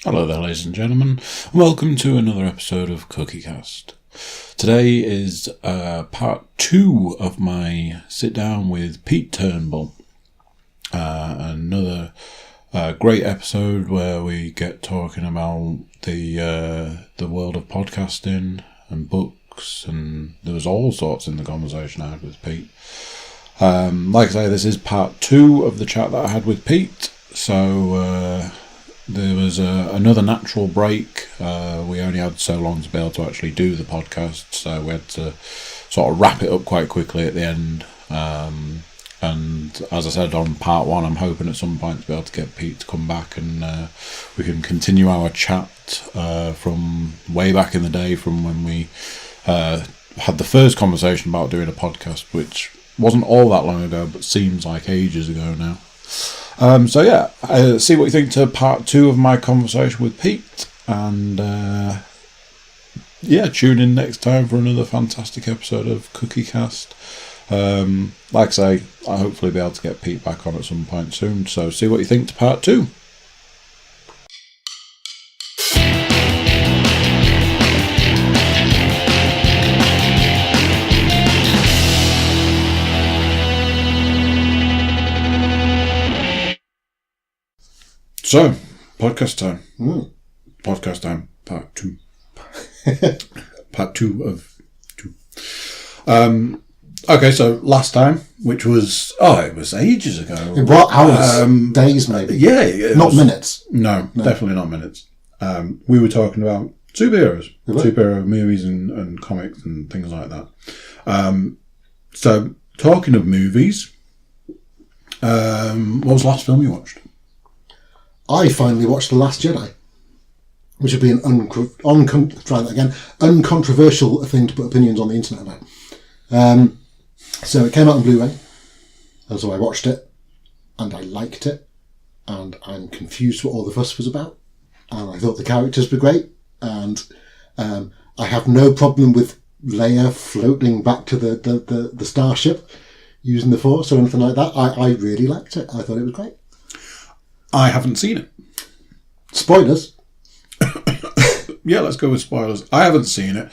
Hello there, ladies and gentlemen, and welcome to another episode of Cookiecast. Today is part 2 of my sit-down with Pete Turnbull. Another great episode where we get talking about the world of podcasting and books, and there was all sorts in the conversation I had with Pete. Like I say, this is part 2 of the chat that I had with Pete, so there was another natural break. We only had so long to be able to actually do the podcast, so we had to sort of wrap it up quite quickly at the end. And as I said on part 1, I'm hoping at some point to be able to get Pete to come back and we can continue our chat from way back in the day, from when we had the first conversation about doing a podcast, which wasn't all that long ago, but seems like ages ago now. See what you think to part 2 of my conversation with Pete, and tune in next time for another fantastic episode of Cookiecast. Like I say, I'll hopefully be able to get Pete back on at some point soon, so see what you think to part 2. So, podcast time. Podcast time, part 2. Part 2 of 2. Okay, so last time, which was, it was ages ago. What, hours? Days, maybe? Yeah. Not minutes? No, definitely not minutes. We were talking about superheroes. Superhero movies and comics and things like that. So, talking of movies, what was the last film you watched? I finally watched The Last Jedi, which would be an uncontroversial thing to put opinions on the internet about. So it came out on Blu-ray, and so I watched it, and I liked it, and I'm confused what all the fuss was about, and I thought the characters were great, and I have no problem with Leia floating back to the starship using the Force or anything like that. I really liked it. I thought it was great. I haven't seen it. Spoilers. Yeah, let's go with spoilers. I haven't seen it.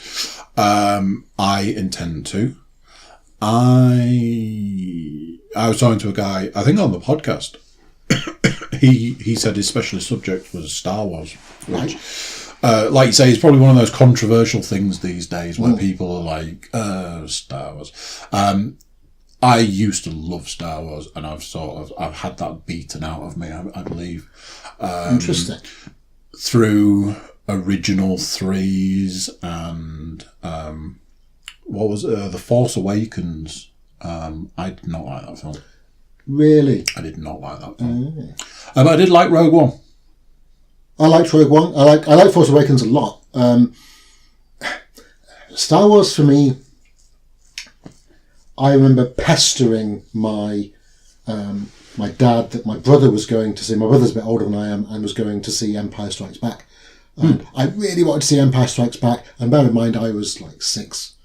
I intend to. I was talking to a guy, I think on the podcast. He said his specialist subject was Star Wars, which, like you say, is probably one of those controversial things these days where people are like, Star Wars. I used to love Star Wars, and I've had that beaten out of me, I believe. Interesting. Through original 3s and what was The Force Awakens. I did not like that film. Really? I did not like that film. But I did like Rogue One. I liked Rogue One. I like Force Awakens a lot. Star Wars for me, I remember pestering my dad that my brother was going to see. My brother's a bit older than I am and was going to see Empire Strikes Back. And I really wanted to see Empire Strikes Back. And bear in mind, I was like 6,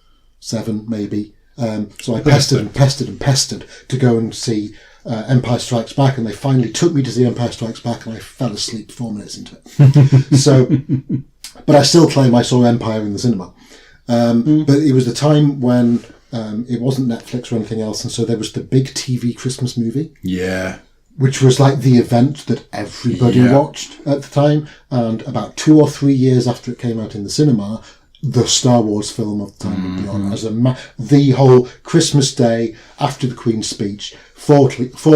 7 maybe. So I pestered to go and see Empire Strikes Back. And they finally took me to see Empire Strikes Back, and I fell asleep 4 minutes into it. But I still claim I saw Empire in the cinema. But it was the time when it wasn't Netflix or anything else, and so there was the big TV Christmas movie. Yeah. Which was like the event that everybody watched at the time. And about 2 or 3 years after it came out in the cinema, the Star Wars film of the time would be on as the whole Christmas Day after the Queen's speech, 4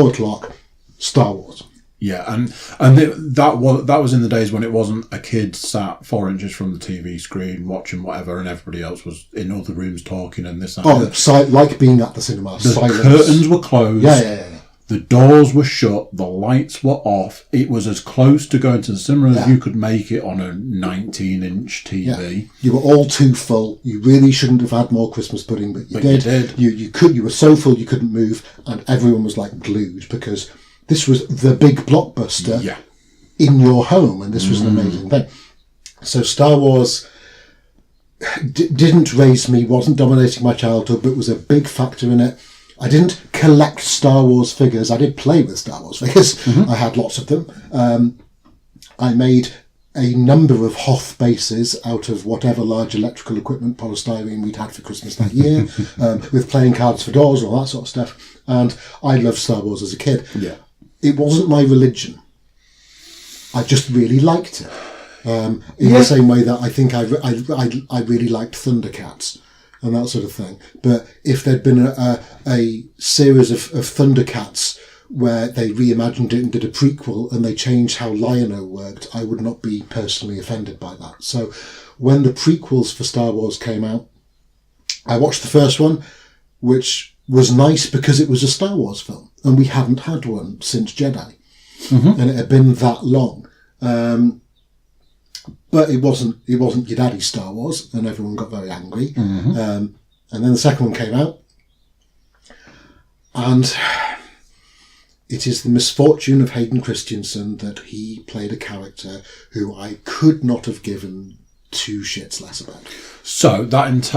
o'clock, Star Wars. Yeah, and that was in the days when it wasn't a kid sat 4 inches from the TV screen watching whatever, and everybody else was in other rooms talking and this. Like being at the cinema. The silence. Curtains were closed. Yeah. The doors were shut. The lights were off. It was as close to going to the cinema as you could make it on a 19-inch TV. Yeah. You were all too full. You really shouldn't have had more Christmas pudding, but you did. You were so full you couldn't move, and everyone was like glued because this was the big blockbuster in your home, and this was an amazing thing. So Star Wars didn't raise me, wasn't dominating my childhood, but was a big factor in it. I didn't collect Star Wars figures. I did play with Star Wars figures. I had lots of them. I made a number of Hoth bases out of whatever large electrical equipment polystyrene we'd had for Christmas that year, with playing cards for doors and all that sort of stuff. And I loved Star Wars as a kid. Yeah. It wasn't my religion. I just really liked it. In the same way that I think I really liked Thundercats and that sort of thing. But if there'd been a series of Thundercats where they reimagined it and did a prequel and they changed how Lion-O worked, I would not be personally offended by that. So when the prequels for Star Wars came out, I watched the first one, which was nice because it was a Star Wars film, and we hadn't had one since Jedi. Mm-hmm. And it had been that long. But it wasn't your daddy's Star Wars, and everyone got very angry. Mm-hmm. And then the second one came out, and it is the misfortune of Hayden Christensen that he played a character who I could not have given two shits less about. So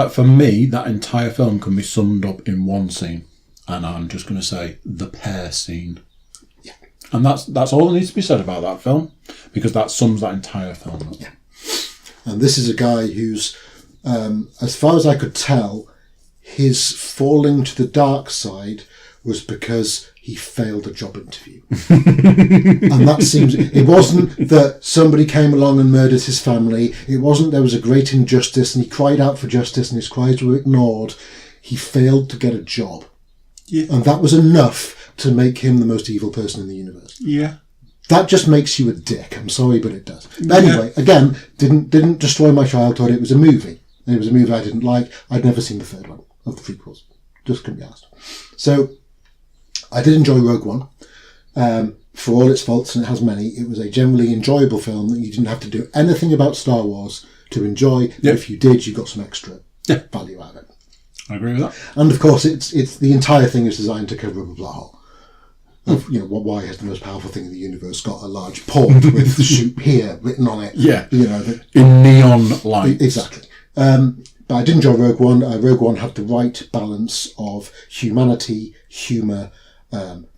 for me, that entire film can be summed up in one scene, and I'm just going to say the pear scene. Yeah, and that's all that needs to be said about that film, because that sums that entire film up. Yeah, and this is a guy who's, as far as I could tell, his falling to the dark side was because he failed a job interview. And that seems... It wasn't that somebody came along and murdered his family. It wasn't there was a great injustice and he cried out for justice and his cries were ignored. He failed to get a job. Yeah. And that was enough to make him the most evil person in the universe. Yeah. That just makes you a dick. I'm sorry, but it does. But anyway, again, didn't destroy my childhood. It was a movie. And it was a movie I didn't like. I'd never seen the third one of the prequels. Just couldn't be asked. So... I did enjoy Rogue One, for all its faults, and it has many. It was a generally enjoyable film that you didn't have to do anything about Star Wars to enjoy. Yep. But if you did, you got some extra value out of it. I agree with that. And of course, it's the entire thing is designed to cover up a plot hole. Of, why has the most powerful thing in the universe got a large port with "shoot here" written on it? Yeah, in neon lights. Exactly. But I did enjoy Rogue One. Rogue One had the right balance of humanity, humour,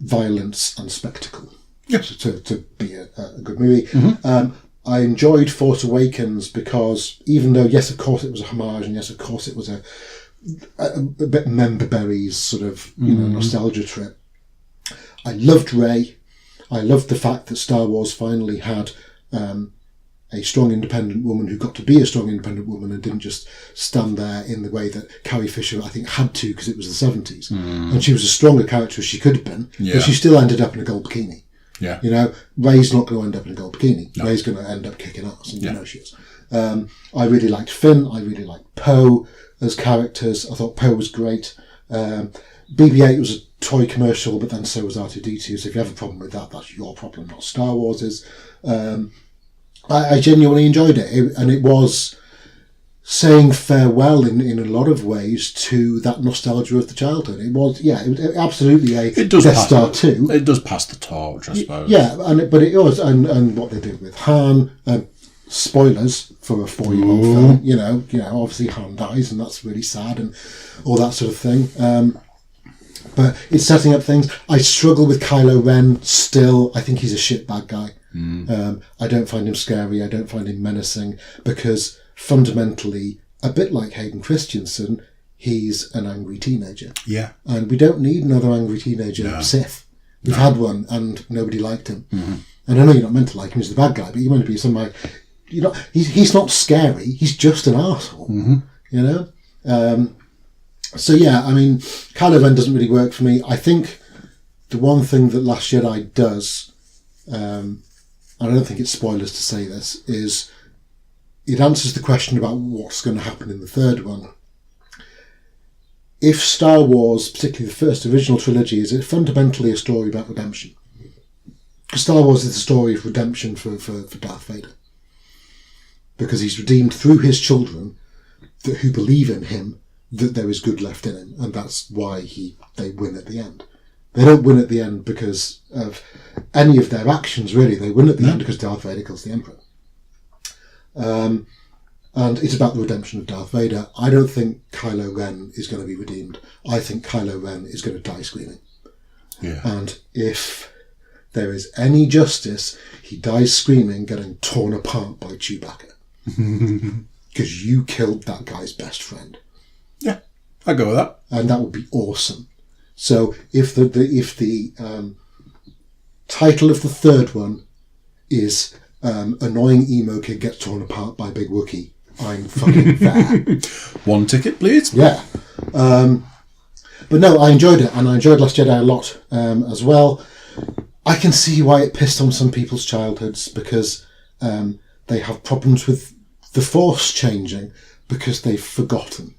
violence and spectacle. Yes. To be a good movie. Mm-hmm. I enjoyed Force Awakens because even though, yes, of course it was a homage, and yes, of course it was a bit Member Berries sort of nostalgia trip, I loved Rey. I loved the fact that Star Wars finally had a strong independent woman who got to be a strong independent woman and didn't just stand there in the way that Carrie Fisher, I think, had to because it was the 70s. And she was a stronger character as she could have been, but she still ended up in a gold bikini. Yeah. Rey's not going to end up in a gold bikini. No. Rey's going to end up kicking ass, and she is. I really liked Finn. I really liked Poe as characters. I thought Poe was great. BB-8 was a toy commercial, but then so was R2-D2, so if you have a problem with that, that's your problem, not Star Wars's. I genuinely enjoyed it, and it was saying farewell in a lot of ways to that nostalgia of the childhood. It was, it was absolutely a Death Star 2. It does pass the torch, I suppose. Yeah, but it was, and what they did with Han, spoilers for a 4-year-old film, obviously Han dies, and that's really sad, and all that sort of thing. But it's setting up things. I struggle with Kylo Ren still. I think he's a shit bad guy. I don't find him scary. I don't find him menacing because fundamentally, a bit like Hayden Christensen, he's an angry teenager. Yeah. And we don't need another angry teenager Sith. We've had one and nobody liked him. Mm-hmm. And I know you're not meant to like him, he's the bad guy, but you're meant to be somebody... He's not scary, he's just an arsehole. Mm-hmm. So yeah, I mean, Kylo Ren doesn't really work for me. I think the one thing that Last Jedi does... and I don't think it's spoilers to say this, is it answers the question about what's going to happen in the third one. If Star Wars, particularly the first original trilogy, is fundamentally a story about redemption. Because Star Wars is the story of redemption for Darth Vader. Because he's redeemed through his children who believe in him that there is good left in him, and that's why they win at the end. They don't win at the end because of any of their actions, really. They win at the end because Darth Vader kills the Emperor. And it's about the redemption of Darth Vader. I don't think Kylo Ren is going to be redeemed. I think Kylo Ren is going to die screaming. Yeah. And if there is any justice, he dies screaming, getting torn apart by Chewbacca. Because you killed that guy's best friend. Yeah, I go with that. And that would be awesome. So if the title of the third one is Annoying Emo Kid Gets Torn Apart by Big Wookiee, I'm fucking there. 1 ticket, please. Yeah. But no, I enjoyed it, and I enjoyed Last Jedi a lot as well. I can see why it pissed on some people's childhoods, because they have problems with the Force changing because they've forgotten.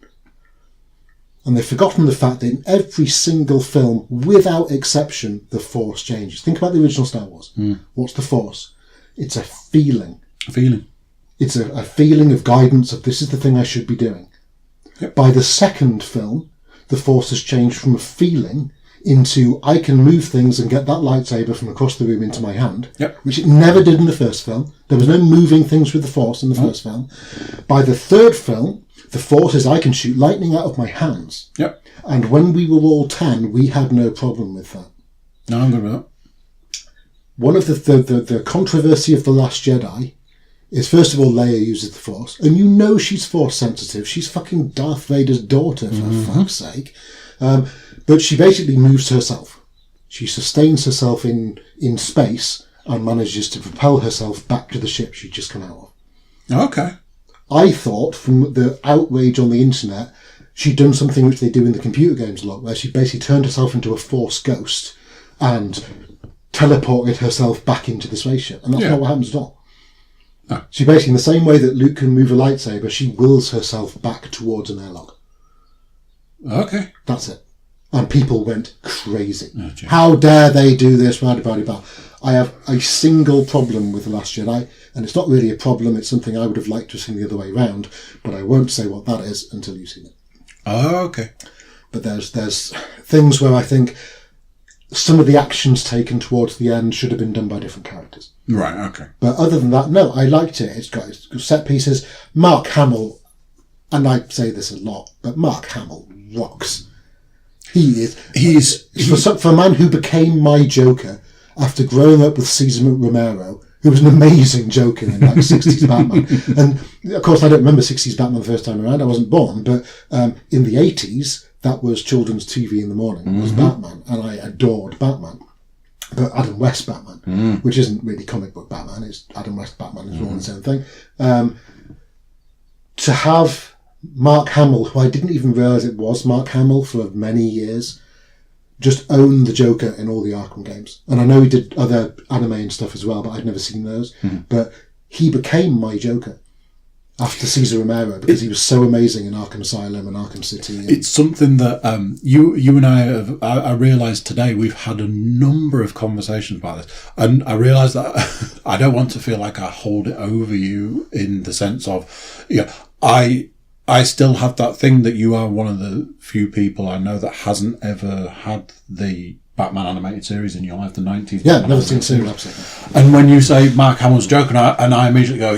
And they've forgotten the fact that in every single film, without exception, the Force changes. Think about the original Star Wars. What's the Force? It's a feeling. A feeling. It's a feeling of guidance of this is the thing I should be doing. Yep. By the second film, the Force has changed from a feeling into I can move things and get that lightsaber from across the room into my hand, yep. which it never did in the first film. There was no moving things with the Force in the first film. By the third film, the Force is I can shoot lightning out of my hands. Yep. And when we were all 10, we had no problem with that. No, I'm good with that. One of the controversy of The Last Jedi is, first of all, Leia uses the Force. And you know she's Force sensitive. She's fucking Darth Vader's daughter, for fuck's sake. But she basically moves herself. She sustains herself in space and manages to propel herself back to the ship she'd just come out of. Okay. I thought, from the outrage on the internet, she'd done something which they do in the computer games a lot, where she basically turned herself into a Force ghost and teleported herself back into the spaceship. And that's not what happens at all. No. She basically, in the same way that Luke can move a lightsaber, she wills herself back towards an airlock. Okay. That's it. And people went crazy. Oh, how dare they do this? I have a single problem with The Last Jedi, and it's not really a problem. It's something I would have liked to have seen the other way around, but I won't say what that is until you've seen it. Oh, okay. But there's things where I think some of the actions taken towards the end should have been done by different characters. Right, okay. But other than that, no, I liked it. It's got set pieces. Mark Hamill, and I say this a lot, but Mark Hamill rocks. He's for a man who became my Joker after growing up with Cesar Romero, who was an amazing Joker in like 60s Batman. And of course, I don't remember 60s Batman the first time around. I wasn't born, but in the 80s, that was children's TV in the morning. Was Batman, and I adored Batman. But Adam West Batman, which isn't really comic book Batman, it's Adam West Batman is all the same thing. To have Mark Hamill, who I didn't even realise it was Mark Hamill for many years, just own the Joker in all the Arkham games. And I know he did other anime and stuff as well, but I'd never seen those. But he became my Joker after Cesar Romero because he was so amazing in Arkham Asylum and Arkham City. And it's something that you and I realised today we've had a number of conversations about this. And I realised that I don't want to feel like I hold it over you in the sense of, I still have that thing that you are one of the few people I know that hasn't ever had the Batman animated series in your life, the 90s. Yeah, I've never seen a single episode. And when you say Mark Hamill's Joker, and I immediately go,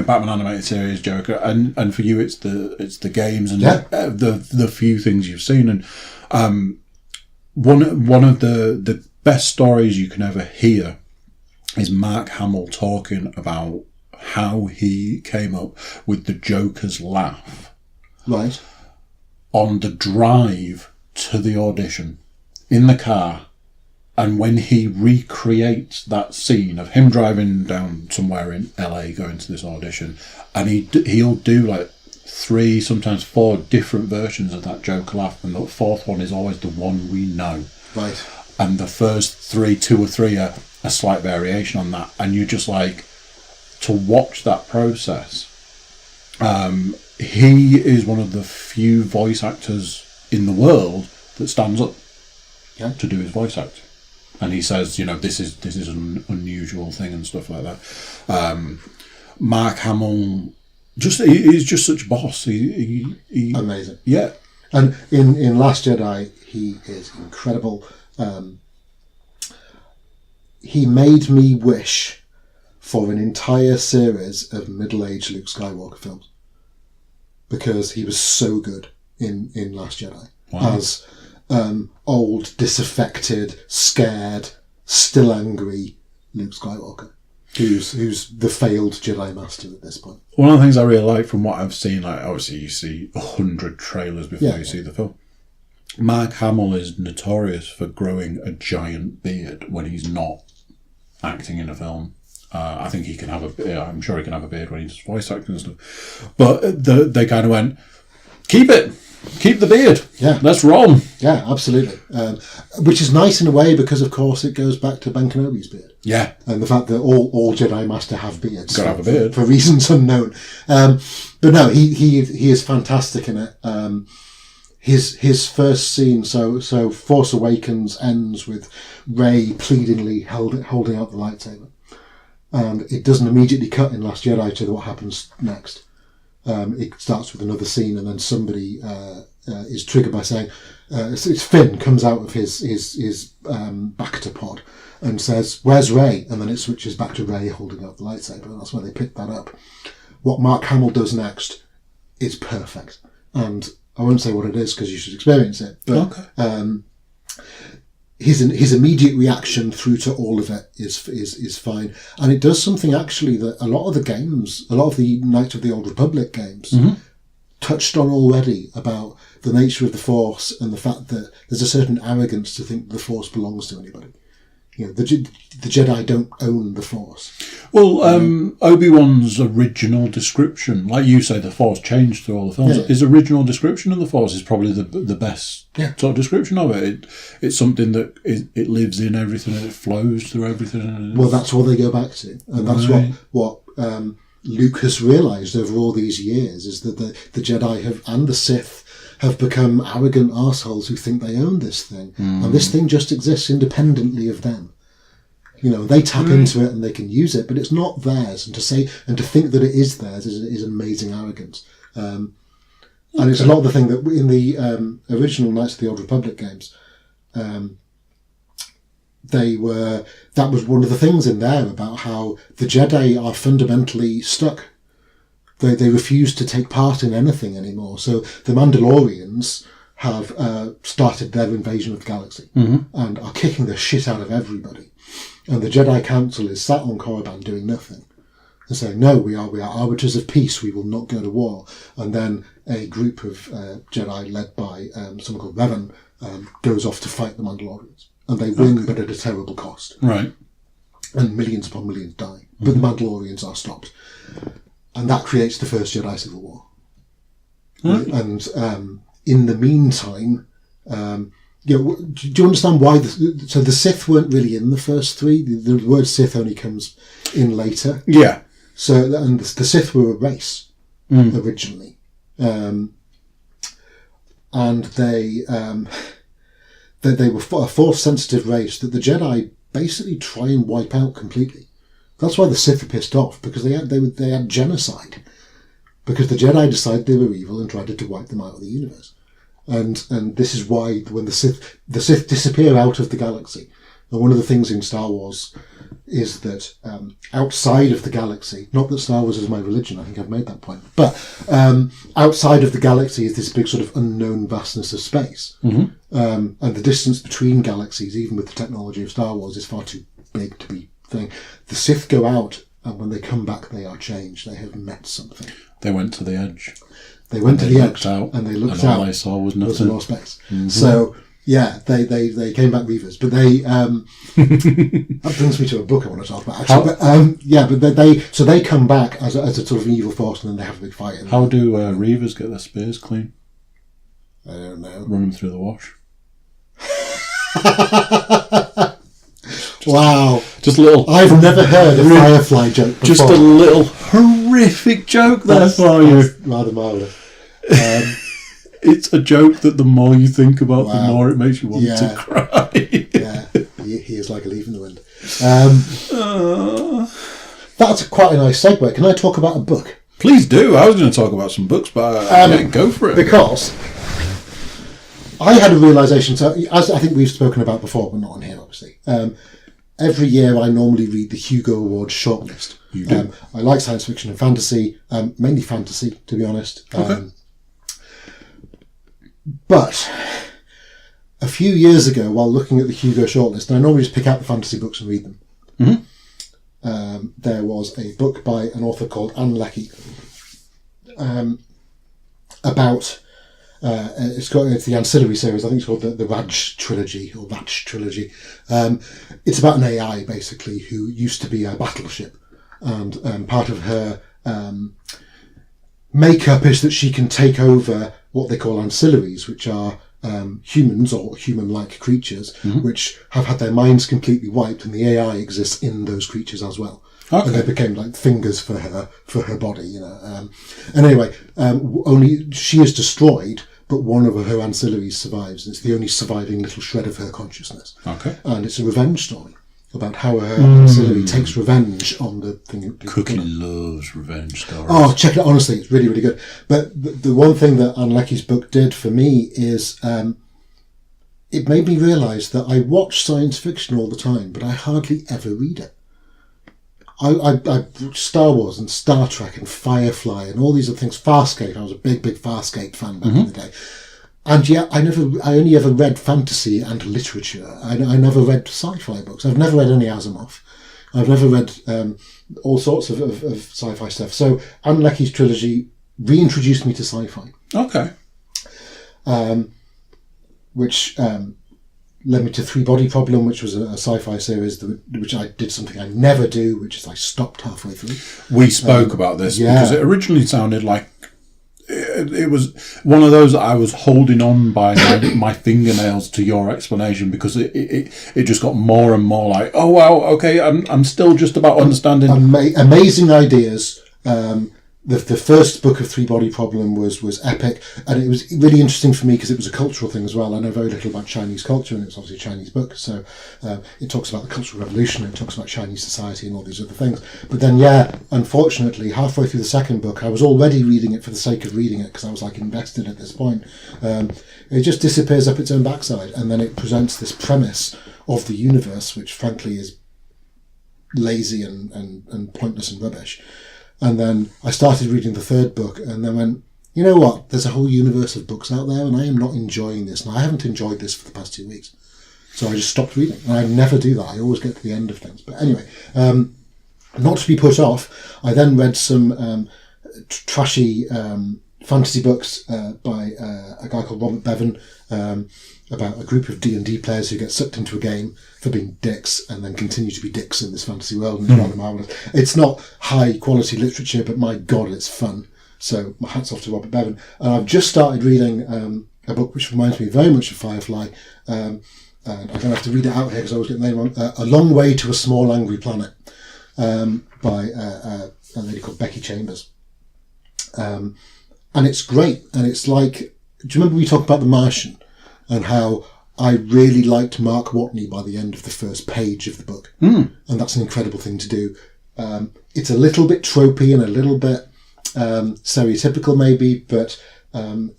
Batman animated series Joker, and for you it's the games and the few things you've seen, and one of the best stories you can ever hear is Mark Hamill talking about how he came up with the Joker's laugh. Right. On the drive to the audition in the car, and when he recreates that scene of him driving down somewhere in LA going to this audition, and he'll do like 3, sometimes 4 different versions of that Joker laugh, and the fourth one is always the one we know. Right. And the first 2 or 3 are a slight variation on that, and you just like to watch that process. He is one of the few voice actors in the world that stands up to do his voice acting, and he says, this is an unusual thing and stuff like that. Mark Hamill he's just such a boss. He amazing. Yeah. And in Last Jedi, he is incredible. He made me wish for an entire series of middle-aged Luke Skywalker films, because he was so good in Last Jedi. Wow. As old, disaffected, scared still angry Luke Skywalker, who's the failed Jedi Master at this point. One of the things I really like from what I've seen, like obviously you see 100 trailers before you see the film. Mark Hamill is notorious for growing a giant beard when he's not acting in a film. I think he can have a beard. I'm sure he can have a beard when he's voice acting and stuff. But they kind of went, keep it. Keep the beard. Yeah. Let's roll. Yeah, absolutely. Which is nice in a way because, of course, it goes back to Ben Kenobi's beard. Yeah. And the fact that all Jedi Master have beards. Got to have a beard. For reasons unknown. But no, he is fantastic in it. His first scene, so Force Awakens ends with Rey pleadingly holding out the lightsaber. And it doesn't immediately cut in Last Jedi to what happens next. It starts with another scene, and then somebody is triggered by saying, it's Finn comes out of his Bacta pod and says, "Where's Rey?" And then it switches back to Rey holding up the lightsaber, and that's where they pick that up. What Mark Hamill does next is perfect, and I won't say what it is because you should experience it. But okay. His immediate reaction through to all of it is fine, and it does something actually that a lot of the Knights of the Old Republic games touched on already, about the nature of the Force and the fact that there's a certain arrogance to think the Force belongs to anybody. You know, the Jedi don't own the Force. Well, Obi-Wan's original description, like you say, the Force changed through all the films. Yeah. His original description of the Force is probably the best sort of description of it. It's something that it lives in everything and it flows through everything. Well, that's what they go back to, and that's what Luke has realised over all these years, is that the Jedi and the Sith have become arrogant arseholes who think they own this thing. And this thing just exists independently of them. You know, they tap into it and they can use it, but it's not theirs. And to think that it is theirs is amazing arrogance. And it's a lot of the thing that in the original Knights of the Old Republic games, that was one of the things in there about how the Jedi are fundamentally stuck. They refuse to take part in anything anymore. So the Mandalorians have started their invasion of the galaxy and are kicking the shit out of everybody. And the Jedi Council is sat on Korriban doing nothing and saying, no, we are arbiters of peace. We will not go to war. And then a group of Jedi led by someone called Revan goes off to fight the Mandalorians. And they win, but at a terrible cost. Right. And millions upon millions die. But the Mandalorians are stopped. And that creates the first Jedi Civil War. And in the meantime, do you understand why? So the Sith weren't really in the first three. The word Sith only comes in later. Yeah. So and the Sith were a race originally, and they were a Force-sensitive race that the Jedi basically try and wipe out completely. That's why the Sith are pissed off, because they had genocide, because the Jedi decided they were evil and tried to wipe them out of the universe, and this is why when the Sith disappear out of the galaxy, and one of the things in Star Wars is that outside of the galaxy, not that Star Wars is my religion, I think I've made that point, but outside of the galaxy is this big sort of unknown vastness of space, and the distance between galaxies, even with the technology of Star Wars, is far too big to be thing. The Sith go out, and when they come back, they are changed. They have met something. They went to the edge. They went to the edge, and they looked out. All they saw was nothing. Was more space. So yeah, they came back Reavers, but they that brings me to a book I want to talk about. Actually, but they come back as a sort of an evil force, and then they have a big fight. How do Reavers get their spears clean? I don't know. Run them through the wash. Wow. Just a little... I've never heard a Firefly joke before. Just a little horrific joke there for you. Rather marvellous. It's a joke that the more you think about, the more it makes you want to cry. Yeah, he is like a leaf in the wind. That's quite a nice segue. Can I talk about a book? Please do. I was going to talk about some books, but go for it. Because I had a realisation, so as I think we've spoken about before, but not on here, obviously. Every year I normally read the Hugo Awards shortlist. You do? I like science fiction and fantasy, mainly fantasy, to be honest. Okay. But a few years ago, while looking at the Hugo shortlist, and I normally just pick out the fantasy books and read them, there was a book by an author called Anne Leckie about... it's the ancillary series. I think it's called the Raj trilogy or Vatch trilogy. It's about an AI basically who used to be a battleship, and part of her makeup is that she can take over what they call ancillaries, which are humans or human-like creatures, which have had their minds completely wiped, and the AI exists in those creatures as well. Okay. And they became like fingers for her body, And anyway, only she is destroyed, but one of her ancillaries survives. It's the only surviving little shred of her consciousness. Okay. And it's a revenge story about how her ancillary takes revenge on the thing. Cookie loves revenge stories. Oh, check it out. Honestly, it's really, really good. But the one thing that Anne Leckie's book did for me is it made me realise that I watch science fiction all the time, but I hardly ever read it. I Star Wars and Star Trek and Firefly and all these other things. Farscape. I was a big Farscape fan back in the day. And yet I only ever read fantasy and literature. I never read sci-fi books. I've never read any Asimov. I've never read all sorts of sci-fi stuff. So Anne Leckie's trilogy reintroduced me to sci-fi. Okay. Which led me to Three Body Problem, which was a sci-fi series, which I did something I never do, which is I stopped halfway through. We spoke about this because it originally sounded like it was one of those that I was holding on by my fingernails to your explanation, because it just got more and more like, oh wow, okay, I'm still just about understanding. Amazing ideas. The first book of Three Body Problem was epic, and it was really interesting for me because it was a cultural thing as well. I know very little about Chinese culture, and it's obviously a Chinese book, so it talks about the Cultural Revolution, it talks about Chinese society and all these other things. But then, unfortunately, halfway through the second book, I was already reading it for the sake of reading it because I was like invested at this point. It just disappears up its own backside, and then it presents this premise of the universe, which frankly is lazy and pointless and rubbish. And then I started reading the third book and then went, you know what, there's a whole universe of books out there and I am not enjoying this. And I haven't enjoyed this for the past 2 weeks. So I just stopped reading. And I never do that. I always get to the end of things. But anyway, not to be put off, I then read some trashy fantasy books by a guy called Robert Bevan, about a group of D&D players who get sucked into a game for being dicks and then continue to be dicks in this fantasy world, and it's rather marvellous. It's not high quality literature, but my God, it's fun. So my hat's off to Robert Bevan. And I've just started reading a book which reminds me very much of Firefly, and I'm going to have to read it out here because I always get the name wrong. A Long Way to a Small Angry Planet, by a lady called Becky Chambers. And it's great. And it's like, do you remember we talked about The Martian and how I really liked Mark Watney by the end of the first page of the book? And that's an incredible thing to do. It's a little bit tropey and a little bit stereotypical maybe, but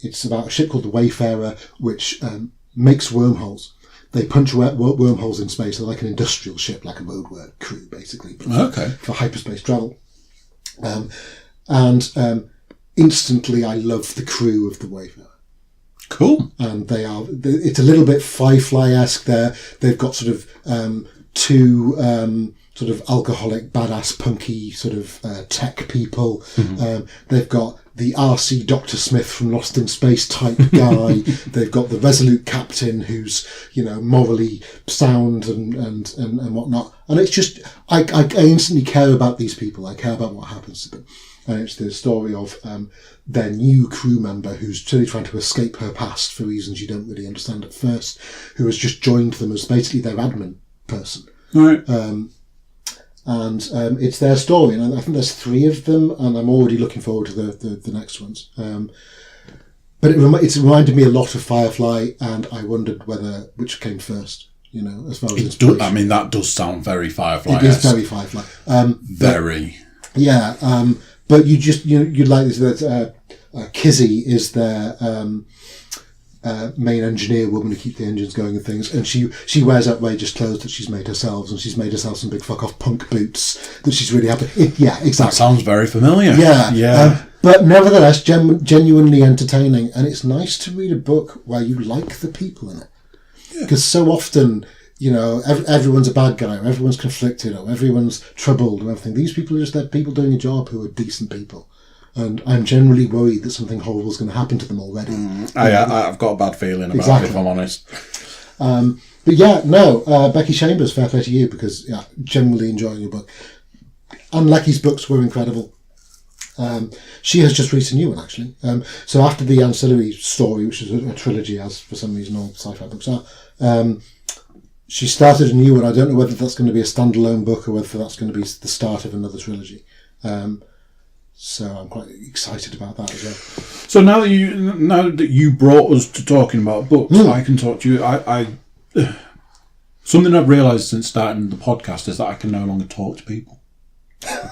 it's about a ship called the Wayfarer, which makes wormholes. They punch wormholes in space. They're like an industrial ship, like a roadwork crew, basically, but for hyperspace travel. And instantly I love the crew of the Wayfarer. Cool. And it's a little bit Firefly-esque there. They've got sort of two sort of alcoholic, badass, punky sort of tech people. They've got the RC Dr. Smith from Lost in Space type guy. They've got the resolute captain who's, morally sound and whatnot. And it's just, I instantly care about these people. I care about what happens to them. And it's the story of their new crew member who's really trying to escape her past for reasons you don't really understand at first, who has just joined them as basically their admin person. Right. And it's their story, and I think there's 3 of them, and I'm already looking forward to the next ones. But it's reminded me a lot of Firefly, and I wondered which came first. As far as that does sound very Firefly. It is very Firefly. Very. Yeah. But you just you'd like this that Kizzy is their main engineer woman who keeps the engines going and things, and she wears outrageous clothes that she's made herself, and she's made herself some big fuck off punk boots that she's really happy. Yeah, exactly. That sounds very familiar. Yeah. But nevertheless, genuinely entertaining, and it's nice to read a book where you like the people in it. Because so often, everyone's a bad guy, or everyone's conflicted, or everyone's troubled, or everything. These people are just there, people doing a job who are decent people. And I'm generally worried that something horrible is going to happen to them already. I've got a bad feeling about it, if I'm honest. But Becky Chambers, fair play to you, because generally enjoying your book. And Lecky's books were incredible. She has just released a new one, actually. So after the ancillary story, which is a trilogy, as for some reason all sci-fi books are, she started a new one. I don't know whether that's going to be a standalone book or whether that's going to be the start of another trilogy. So I'm quite excited about that as well. So now that you brought us to talking about books, I can talk to you. I something I've realised since starting the podcast is that I can no longer talk to people.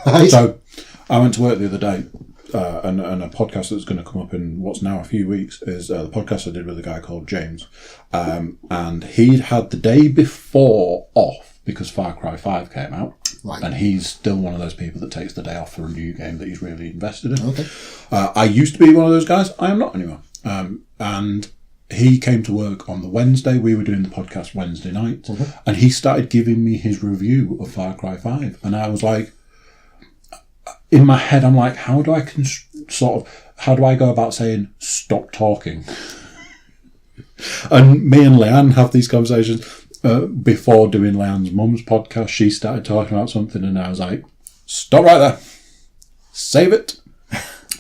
Right. So I went to work the other day, and a podcast that's going to come up in what's now a few weeks is the podcast I did with a guy called James, and he'd had the day before off because Far Cry 5 came out. Right. And he's still one of those people that takes the day off for a new game that he's really invested in. Okay. I used to be one of those guys. I am not anymore. And he came to work on the Wednesday. We were doing the podcast Wednesday night. Mm-hmm. And he started giving me his review of Far Cry 5. And I was like, in my head, I'm like, how do I go about saying, stop talking? And me and Leanne have these conversations. Before doing Leanne's mum's podcast, she started talking about something, and I was like, "Stop right there, save it."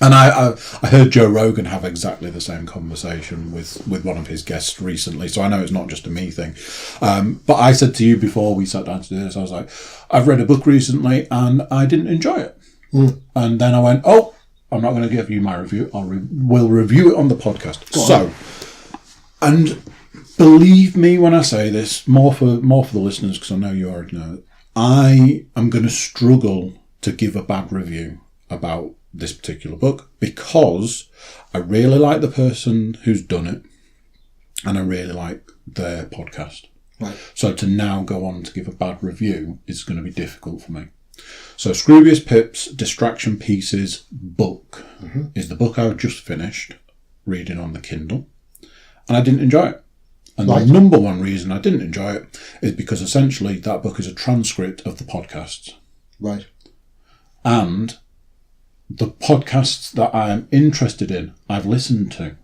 And I heard Joe Rogan have exactly the same conversation with one of his guests recently, so I know it's not just a me thing. But I said to you before we sat down to do this, I was like, "I've read a book recently, and I didn't enjoy it." And then I went, "Oh, I'm not going to give you my review. We'll review it on the podcast." And believe me when I say this, more for the listeners, because I know you already know it, I am going to struggle to give a bad review about this particular book because I really like the person who's done it and I really like their podcast. Right. So to now go on to give a bad review is going to be difficult for me. So Scroobius Pip's Distraction Pieces book is the book I've just finished reading on the Kindle, and I didn't enjoy it. And the number one reason I didn't enjoy it is because essentially that book is a transcript of the podcasts. Right. And the podcasts that I am interested in, I've listened to.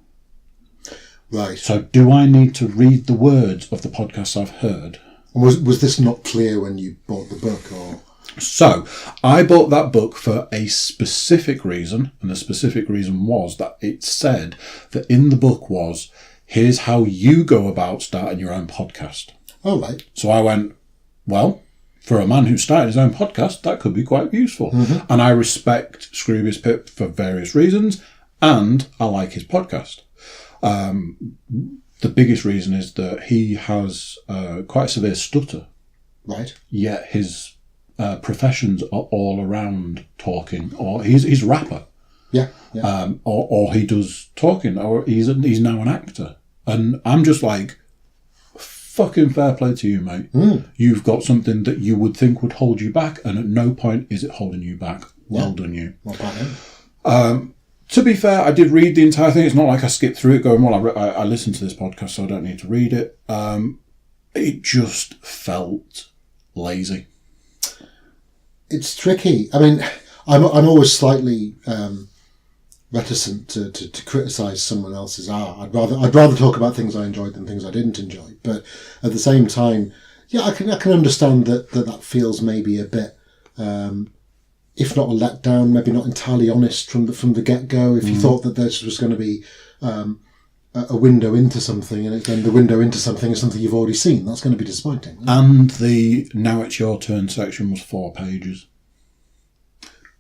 Right. So do I need to read the words of the podcasts I've heard? Was this not clear when you bought the book? Or? So I bought that book for a specific reason, and the specific reason was that it said that in the book was, here's how you go about starting your own podcast. Oh, right. So I went, well, for a man who started his own podcast, that could be quite useful. Mm-hmm. And I respect Scroobius Pip for various reasons, and I like his podcast. The biggest reason is that he has quite a severe stutter. Right. Yet his professions are all around talking, or he's a rapper. Yeah. Or he does talking, or he's now an actor. And I'm just like, fucking fair play to you, mate. You've got something that you would think would hold you back, and at no point is it holding you back. Well done, you. Well done. To be fair, I did read the entire thing. It's not like I skipped through it going, well, I listened to this podcast, so I don't need to read it. It just felt lazy. It's tricky. I mean, I'm always slightly reticent to criticise someone else's art. I'd rather talk about things I enjoyed than things I didn't enjoy. But at the same time, yeah, I can understand that feels maybe a bit, if not a letdown, maybe not entirely honest from the get go. If you thought that this was going to be a window into something, and then the window into something is something you've already seen, that's going to be disappointing. And the Now It's Your Turn section was 4 pages.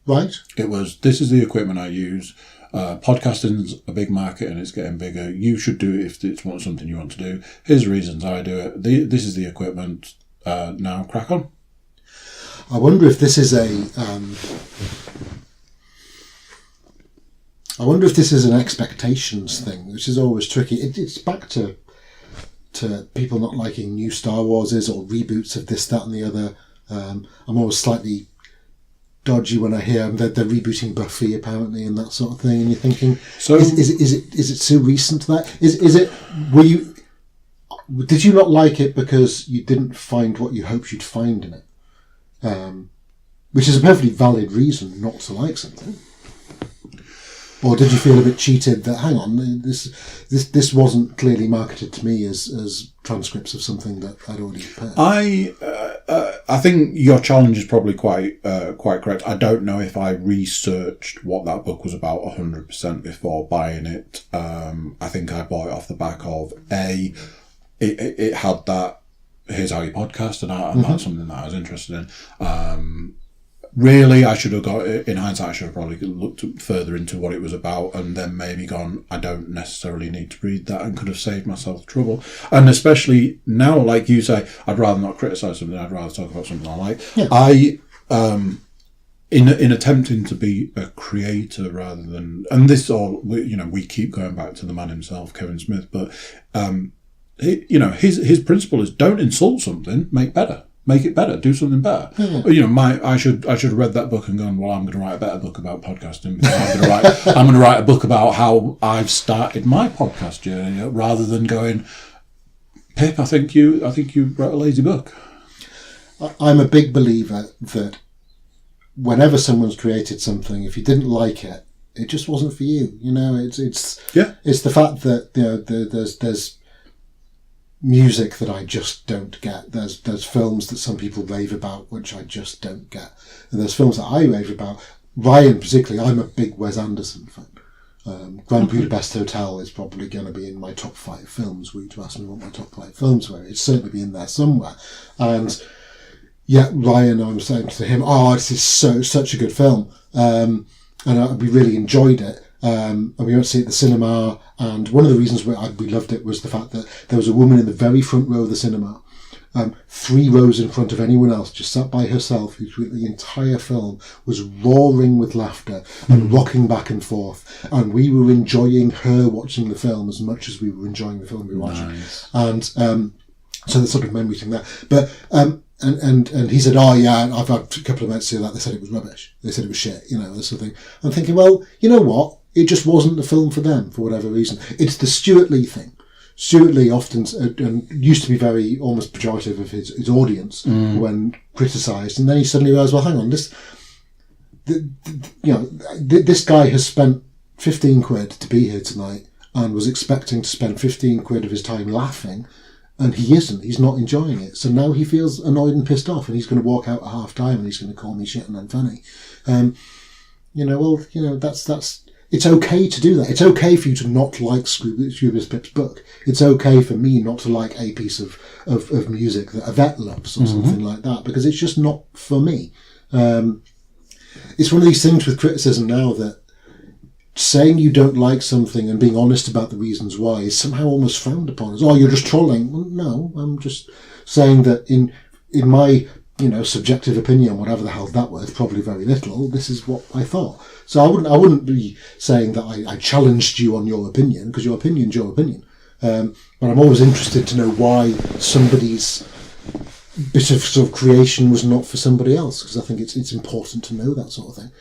Right. It was, this is the equipment I use. Podcasting's a big market and it's getting bigger. You should do it if it's something you want to do. Here's the reasons I do it. This is the equipment. Now crack on. I wonder if this is an expectations thing, which is always tricky. It's back to people not liking new Star Warses or reboots of this, that, and the other. I'm always slightly dodgy when I hear that they're rebooting Buffy apparently and that sort of thing, and you're thinking, so is it so recent that is it? Did you not like it because you didn't find what you hoped you'd find in it? Which is a perfectly valid reason not to like something. Or did you feel a bit cheated that, hang on, this wasn't clearly marketed to me as transcripts of something that I'd already prepared? I think your challenge is probably quite correct. I don't know if I researched what that book was about 100% before buying it. I think I bought it off the back of it had that Here's How You Podcast, and that's something that I was interested in. Really, I should have got, in hindsight, I should have probably looked further into what it was about and then maybe gone, I don't necessarily need to read that, and could have saved myself trouble. And especially now, like you say, I'd rather not criticise something, I'd rather talk about something I like. Yeah. In attempting to be a creator rather than, and this all, we keep going back to the man himself, Kevin Smith, but, his principle is don't insult something, make better. Make it better. Do something better. Mm-hmm. I should have read that book and gone, well, I'm going to write a better book about podcasting. Because I'm going to write a book about how I've started my podcast journey, rather than going, Pip, I think you wrote a lazy book. I'm a big believer that whenever someone's created something, if you didn't like it, it just wasn't for you. It's the fact that there's music that I just don't get. There's films that some people rave about which I just don't get, and there's films that I rave about. Ryan particularly, I'm a big Wes Anderson fan. Grand Budapest Hotel is probably going to be in my top 5 films. Were you to ask me what my top 5 films were, it'd certainly be in there somewhere. And yet Ryan, I'm saying to him, this is such a good film, and we really enjoyed it. And we went to see it at the cinema, and one of the reasons we loved it was the fact that there was a woman in the very front row of the cinema, 3 rows in front of anyone else, just sat by herself, who through the entire film was roaring with laughter and rocking back and forth, and we were enjoying her watching the film as much as we were enjoying the film we were watching. Nice. And so there's sort of memory thing there. But and he said, I've had a couple of mates say that. They said it was rubbish. They said it was shit, this sort of thing. I'm thinking, well, you know what? It just wasn't the film for them, for whatever reason. It's the Stuart Lee thing. Stuart Lee often used to be very almost pejorative of his audience when criticised, and then he suddenly realised, well, hang on, this guy has spent 15 quid to be here tonight and was expecting to spend 15 quid of his time laughing, and he isn't. He's not enjoying it. So now he feels annoyed and pissed off, and he's going to walk out at half time and he's going to call me shit and unfunny. That's. It's okay to do that. It's okay for you to not like Scroobius Pip's book. It's okay for me not to like a piece of music that Yvette loves or something like that, because it's just not for me. It's one of these things with criticism now that saying you don't like something and being honest about the reasons why is somehow almost frowned upon. As, you're just trolling. Well, no, I'm just saying that in my subjective opinion, whatever the hell that worth, probably very little, this is what I thought. So I wouldn't be saying that I challenged you on your opinion, because your opinion's your opinion. But I'm always interested to know why somebody's bit of sort of creation was not for somebody else, because I think it's important to know that sort of thing.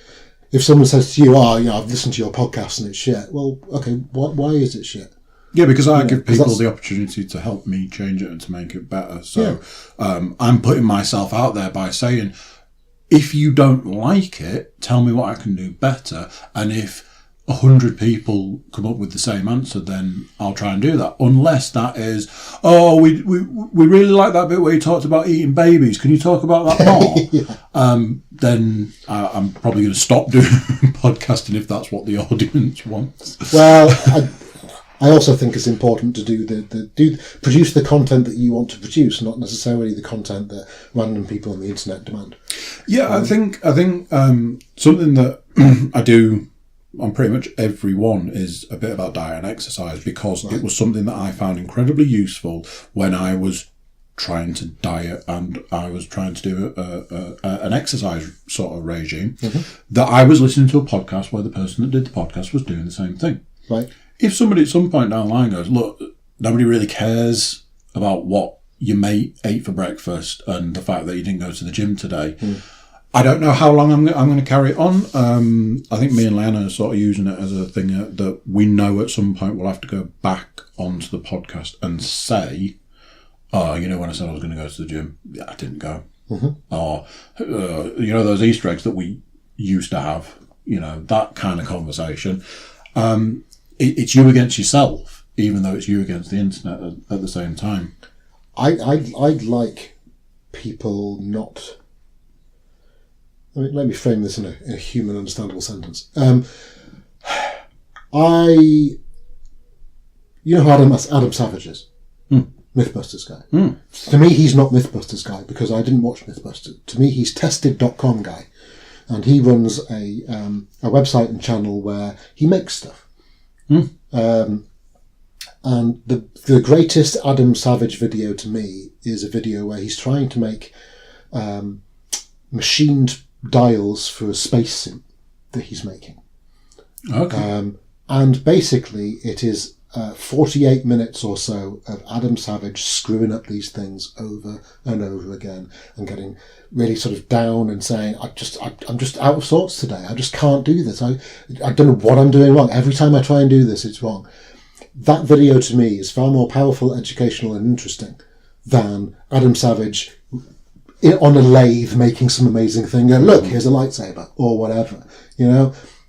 If someone says to you, I've listened to your podcast and it's shit, well, okay, why is it shit? Yeah, because I give people the opportunity to help me change it and to make it better. So I'm putting myself out there by saying, if you don't like it, tell me what I can do better. And if 100 people come up with the same answer, then I'll try and do that. Unless that is, we really like that bit where you talked about eating babies. Can you talk about that more? Then I'm probably going to stop doing podcasting if that's what the audience wants. Well, I also think it's important to produce the content that you want to produce, not necessarily the content that random people on the internet demand. Yeah, I think something that I do on pretty much every one is a bit about diet and exercise, because it was something that I found incredibly useful when I was trying to diet and I was trying to do an exercise sort of regime, that I was listening to a podcast where the person that did the podcast was doing the same thing. Right. If somebody at some point down the line goes, look, nobody really cares about what your mate ate for breakfast and the fact that you didn't go to the gym today, I don't know how long I'm going to carry it on. I think me and Leanna are sort of using it as a thing that we know at some point we'll have to go back onto the podcast and say, oh, when I said I was going to go to the gym, yeah, I didn't go. Or, those Easter eggs that we used to have, that kind of conversation. It's you against yourself, even though it's you against the internet at the same time. I'd like people not... let me frame this in a human understandable sentence. You know who Adam Savage is? Mythbusters guy. To me, he's not Mythbusters guy because I didn't watch Mythbusters. To me, he's tested.com guy. And he runs a website and channel where he makes stuff. And the greatest Adam Savage video to me is a video where he's trying to make machined dials for a spacesuit that he's making. Okay. And basically it is 48 minutes or so of Adam Savage screwing up these things over and over again and getting really sort of down and saying, I'm just out of sorts today. I just can't do this. I don't know what I'm doing wrong. Every time I try and do this, it's wrong. That video to me is far more powerful, educational and interesting than Adam Savage on a lathe making some amazing thing. Look, here's a lightsaber or whatever.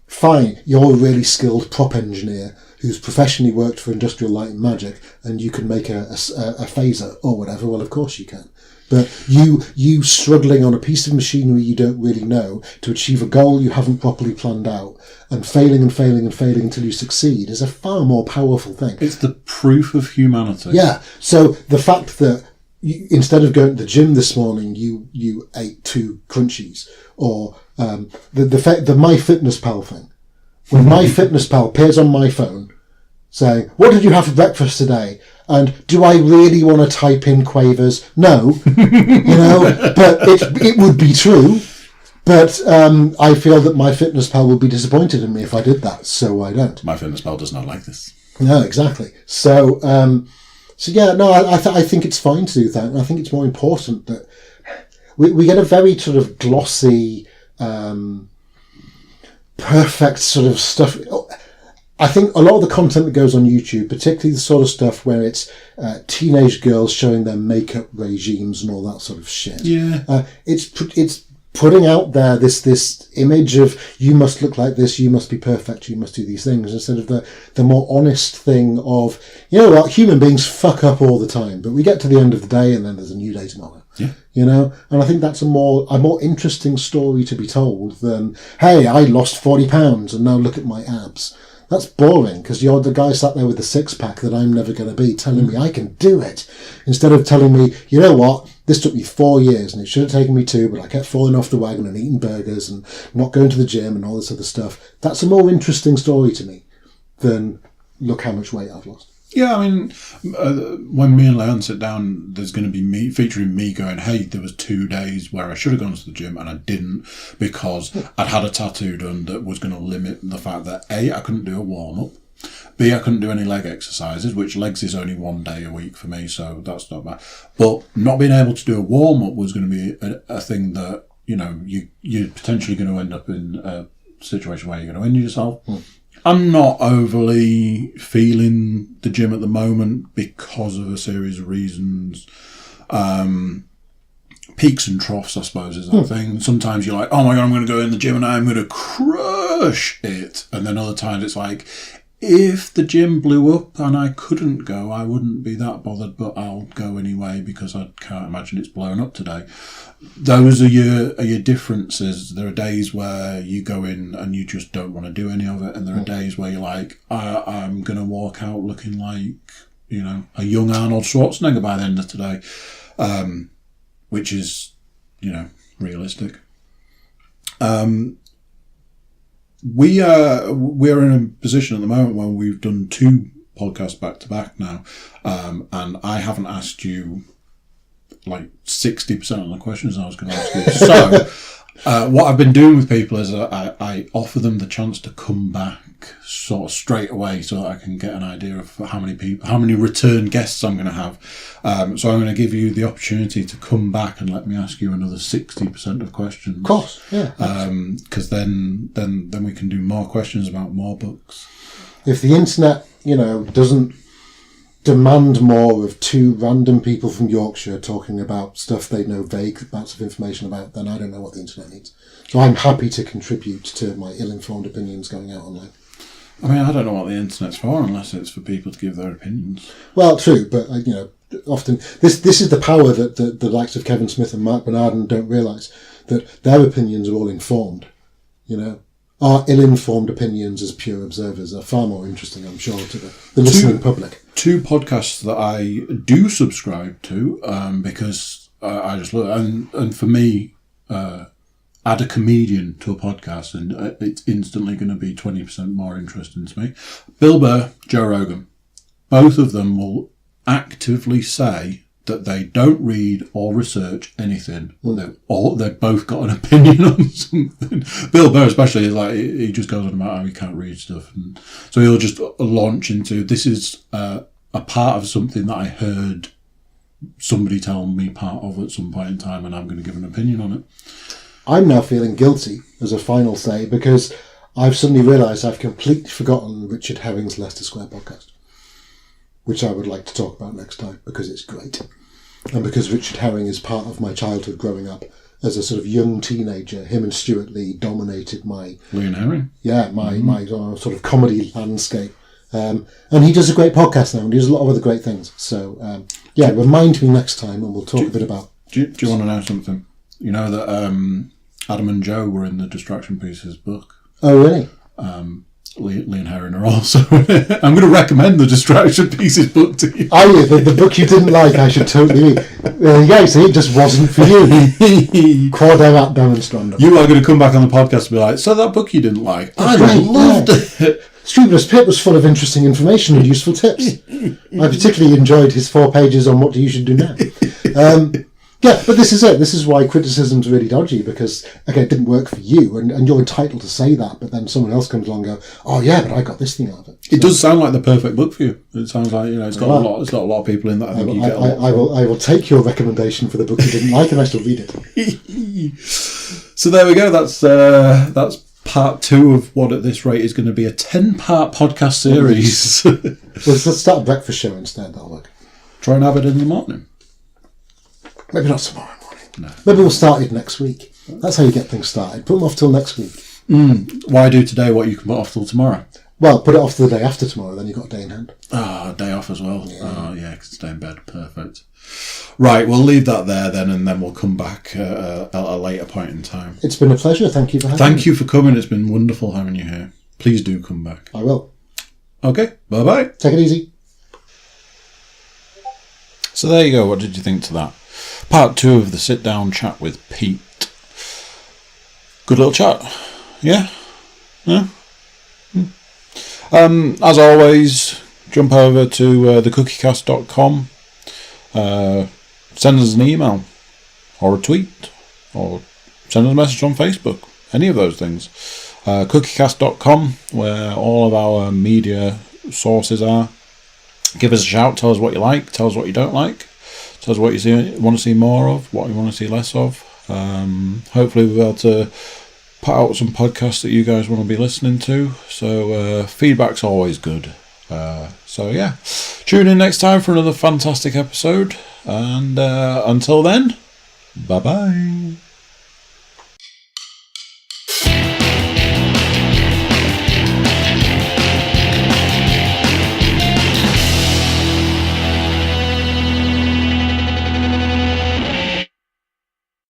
Fine, you're a really skilled prop engineer who's professionally worked for Industrial Light and Magic, and you can make a phaser or whatever. Well, of course you can. But you struggling on a piece of machinery you don't really know to achieve a goal you haven't properly planned out and failing and failing and failing until you succeed is a far more powerful thing. It's the proof of humanity. Yeah. So the fact that instead of going to the gym this morning, you ate 2 crunchies, or the MyFitnessPal thing. When MyFitnessPal appears on my phone saying, what did you have for breakfast today? And do I really want to type in Quavers? No. But it would be true. But I feel that MyFitnessPal would be disappointed in me if I did that, so I don't. MyFitnessPal does not like this. No, exactly. So yeah, no, I think it's fine to do that. And I think it's more important that we get a very sort of glossy, perfect sort of stuff. I think a lot of the content that goes on YouTube, particularly the sort of stuff where it's teenage girls showing their makeup regimes and all that sort of shit. Yeah. It's putting out there this image of you must look like this, you must be perfect, you must do these things, instead of the more honest thing of, human beings fuck up all the time, but we get to the end of the day and then there's a new day tomorrow. Yeah. And I think that's a more interesting story to be told than, hey, I lost 40 pounds and now look at my abs. That's boring, because you're the guy sat there with the 6-pack that I'm never going to be telling me I can do it, instead of telling me, you know what, this took me 4 years and it should have taken me 2, but I kept falling off the wagon and eating burgers and not going to the gym and all this other stuff. That's a more interesting story to me than look how much weight I've lost. Yeah, I mean, when me and Leon sit down, there's going to be me featuring me going, hey, there was 2 days where I should have gone to the gym and I didn't because I'd had a tattoo done that was going to limit the fact that A, I couldn't do a warm-up, B, I couldn't do any leg exercises, which legs is only 1 day a week for me, so that's not bad. But not being able to do a warm-up was going to be a thing that, you're potentially going to end up in a situation where you're going to injure yourself. I'm not overly feeling the gym at the moment because of a series of reasons. Peaks and troughs, I suppose, is that thing. Sometimes you're like, oh my God, I'm going to go in the gym and I'm going to crush it. And then other times it's like, if the gym blew up and I couldn't go, I wouldn't be that bothered, but I'll go anyway because I can't imagine it's blown up today. Those are your differences. There are days where you go in and you just don't want to do any of it, and there are days where you're like, I'm going to walk out looking like, a young Arnold Schwarzenegger by the end of today, which is, realistic. We're in a position at the moment where we've done 2 podcasts back to back now, and I haven't asked you like 60% of the questions I was going to ask you. So what I've been doing with people is I offer them the chance to come back sort of straight away so that I can get an idea of how many return guests I'm going to have. So I'm going to give you the opportunity to come back and let me ask you another 60% of questions. Of course, yeah. Because then we can do more questions about more books. If the internet, doesn't demand more of two random people from Yorkshire talking about stuff they know vague amounts of information about, then I don't know what the internet needs. So I'm happy to contribute to my ill-informed opinions going out online. I mean, I don't know what the internet's for unless it's for people to give their opinions. Well, true, but often this is the power that the likes of Kevin Smith and Mark Bernardin don't realise, that their opinions are all informed. Our ill-informed opinions as pure observers are far more interesting, I'm sure, to the listening public. Two podcasts that I do subscribe to because I just look, and for me, add a comedian to a podcast and it's instantly going to be 20% more interesting to me. Bill Burr, Joe Rogan. Both of them will actively say that they don't read or research anything. They've both got an opinion on something. Bill Burr especially is like, he just goes on about how he can't read stuff. And so he'll just launch into, this is a part of something that I heard somebody tell me part of at some point in time and I'm going to give an opinion on it. I'm now feeling guilty as a final say because I've suddenly realised I've completely forgotten Richard Herring's Leicester Square podcast, which I would like to talk about next time because it's great. And because Richard Herring is part of my childhood growing up as a sort of young teenager, him and Stuart Lee dominated my... Lee and Herring? Yeah, my sort of comedy landscape. And he does a great podcast now and he does a lot of other great things. So, remind me next time and we'll talk a bit about... Do you want to know something? You know that Adam and Joe were in the Distraction Pieces book? Oh, really? Lee and Herring are also in it. I'm going to recommend the Distraction Pieces book to you. Are you? The book you didn't like, I should totally read. There you go, see, it just wasn't for you. Quod erat demonstrandum. You are going to come back on the podcast and be like, so that book you didn't like, I loved it. Scribner's Pip was full of interesting information and useful tips. I particularly enjoyed his 4 pages on what you should do now. Yeah, but this is it. This is why criticism's really dodgy, because, again, it didn't work for you, and you're entitled to say that, but then someone else comes along and go, oh yeah, but I got this thing out of it. It does sound like the perfect book for you. It sounds like, it's got a lot of people in that. I will take your recommendation for the book you didn't like, and I shall read it. So there we go. That's part 2 of what at this rate is going to be a 10-part podcast series. Let's start a breakfast show instead, that'll work. Try and have it in the morning. Maybe not tomorrow morning. No. Maybe we'll start it next week. That's how you get things started. Put them off till next week. Why do today what you can put off till tomorrow? Well, put it off to the day after tomorrow, then you've got a day in hand. A day off as well. Yeah. Oh, yeah, because stay in bed. Perfect. Right, we'll leave that there then, and then we'll come back at a later point in time. It's been a pleasure. Thank you for having me. Thank you for coming. It's been wonderful having you here. Please do come back. I will. Okay, bye-bye. Take it easy. So there you go. What did you think to that? Part 2 of the sit-down chat with Pete. Good little chat. Yeah? Yeah? As always, jump over to thecookiecast.com. Send us an email or a tweet or send us a message on Facebook. Any of those things. Cookiecast.com, where all of our media sources are. Give us a shout. Tell us what you like. Tell us what you don't like. Tell us what you want to see more of, what you want to see less of. Hopefully we'll be able to put out some podcasts that you guys want to be listening to. So feedback's always good. So yeah, tune in next time for another fantastic episode. And until then, bye-bye.